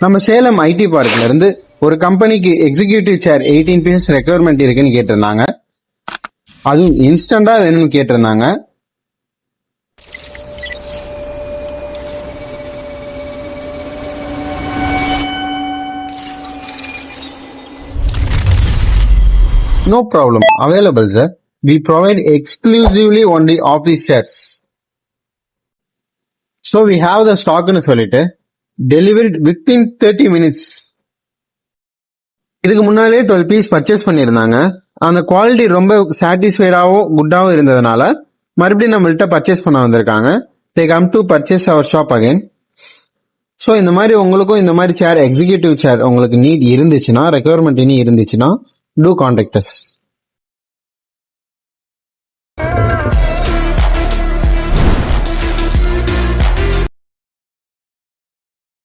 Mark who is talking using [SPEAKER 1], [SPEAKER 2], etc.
[SPEAKER 1] நம்ம சேலம் ஐடி பார்க்ல இருந்து ஒரு கம்பெனிக்கு எக்ஸிகியூட்டிவ் சேர் 18 பீசஸ் ரெக்யர்மெண்ட் இருக்குன்னு கேட்டிருந்தாங்க. அதுவும் இன்ஸ்டண்டா வேணும்னு கேட்டிருந்தாங்க. No problem. Available, sir. We provide exclusively only office chairs. So we have the stock னு சொல்லிட்டு delivered within 30 minutes. இதுக்கு முன்னாலே 12 பீஸ் பர்ச்சேஸ் பண்ணியிருந்தாங்க. அந்த குவாலிட்டி ரொம்ப சாட்டிஸ்ஃபைடாகவும் குட்டாகவும் இருந்ததுனால மறுபடியும் நம்மள்ட்ட பர்ச்சேஸ் பண்ண வந்திருக்காங்க. They come to purchase our shop again. So இந்த மாதிரி உங்களுக்கும் இந்த மாதிரி சேர் எக்ஸிக்யூட்டிவ் சேர் உங்களுக்கு நீட் இருந்துச்சுன்னா, ரெக்யர்மெண்ட் இனி இருந்துச்சுன்னா, do contact us.